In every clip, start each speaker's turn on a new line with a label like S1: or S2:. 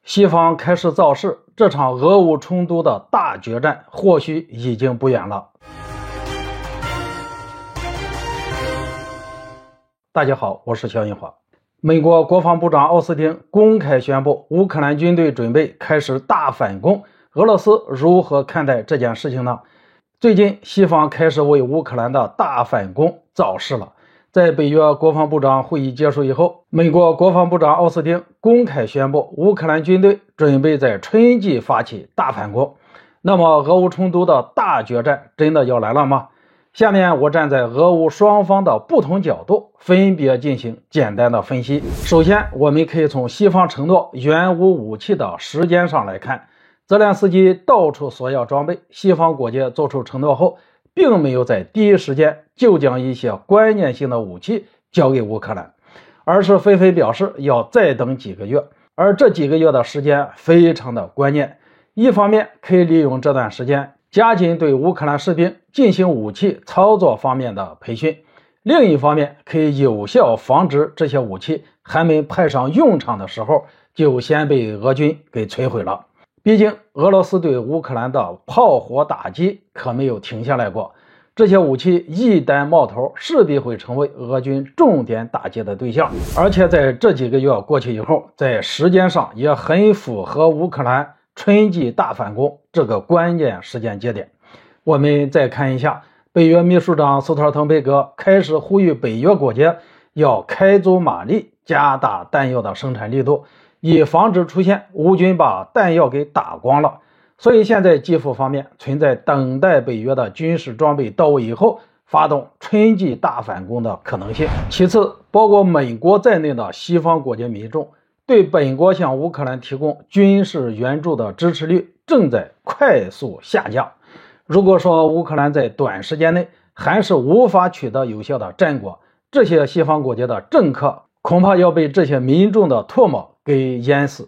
S1: 西方开始造势，这场俄乌冲突的大决战或许已经不远了。大家好，我是肖银华。美国国防部长奥斯汀公开宣布，乌克兰军队准备开始大反攻。俄罗斯如何看待这件事情呢？最近，西方开始为乌克兰的大反攻造势了。在北约国防部长会议结束以后，美国国防部长奥斯汀公开宣布，乌克兰军队准备在春季发起大反攻。那么，俄乌冲突的大决战真的要来了吗？下面我站在俄乌双方的不同角度，分别进行简单的分析。首先，我们可以从西方承诺援乌武器的时间上来看，泽连斯基到处索要装备，西方国家做出承诺后，并没有在第一时间就将一些关键性的武器交给乌克兰，而是纷纷表示要再等几个月，而这几个月的时间非常的关键。一方面可以利用这段时间加紧对乌克兰士兵进行武器操作方面的培训，另一方面可以有效防止这些武器还没派上用场的时候就先被俄军给摧毁了。毕竟俄罗斯对乌克兰的炮火打击可没有停下来过，这些武器一旦冒头，势必会成为俄军重点打击的对象，而且在这几个月过去以后，在时间上也很符合乌克兰春季大反攻这个关键时间节点。我们再看一下，北约秘书长斯托尔滕贝格开始呼吁北约国家要开足马力，加大弹药的生产力度，以防止出现乌军把弹药给打光了。所以现在基辅方面存在等待北约的军事装备到位以后发动春季大反攻的可能性。其次，包括美国在内的西方国家民众对本国向乌克兰提供军事援助的支持率正在快速下降。如果说乌克兰在短时间内还是无法取得有效的战果，这些西方国家的政客恐怕要被这些民众的唾沫给淹死。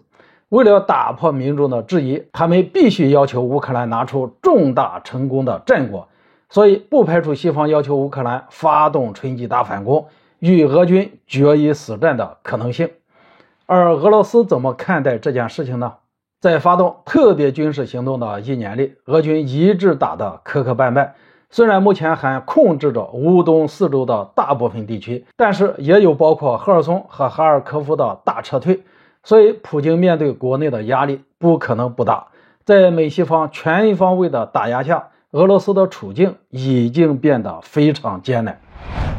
S1: 为了打破民众的质疑，他们必须要求乌克兰拿出重大成功的战果，所以不排除西方要求乌克兰发动春季大反攻，与俄军决一死战的可能性。而俄罗斯怎么看待这件事情呢？在发动特别军事行动的一年里，俄军一直打得磕磕绊绊，虽然目前还控制着乌东四周的大部分地区，但是也有包括赫尔松和哈尔科夫的大撤退，所以普京面对国内的压力不可能不大。在美西方全方位的打压下，俄罗斯的处境已经变得非常艰难。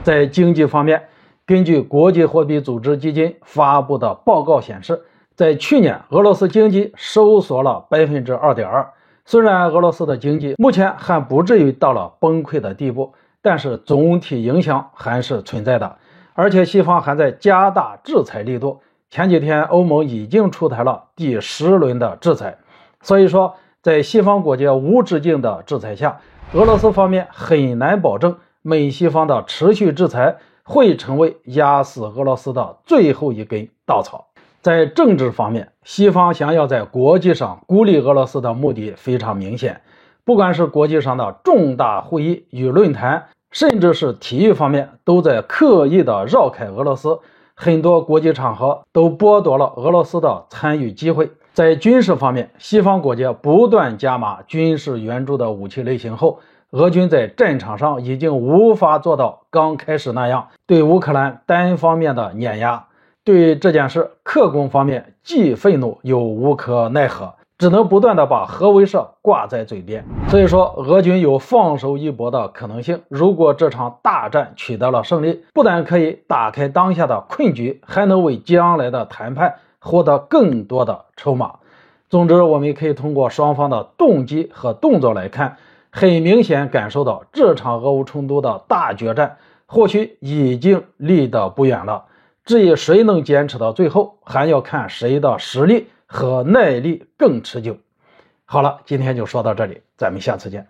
S1: 在经济方面，根据国际货币组织基金发布的报告显示，在去年俄罗斯经济收缩了 2.2%。虽然俄罗斯的经济目前还不至于到了崩溃的地步，但是总体影响还是存在的，而且西方还在加大制裁力度。前几天欧盟已经出台了第10轮的制裁，所以说在西方国家无止境的制裁下，俄罗斯方面很难保证美西方的持续制裁会成为压死俄罗斯的最后一根稻草。在政治方面，西方想要在国际上孤立俄罗斯的目的非常明显，不管是国际上的重大会议与论坛，甚至是体育方面，都在刻意的绕开俄罗斯。很多国际场合都剥夺了俄罗斯的参与机会。在军事方面，西方国家不断加码军事援助的武器类型后，俄军在战场上已经无法做到刚开始那样对乌克兰单方面的碾压。对这件事，克宫方面既愤怒又无可奈何，只能不断的把核威慑挂在嘴边。所以说，俄军有放手一搏的可能性。如果这场大战取得了胜利，不但可以打开当下的困局，还能为将来的谈判获得更多的筹码。总之，我们可以通过双方的动机和动作来看，很明显感受到这场俄乌冲突的大决战或许已经离得不远了。至于谁能坚持到最后，还要看谁的实力和耐力更持久。好了，今天就说到这里，咱们下次见。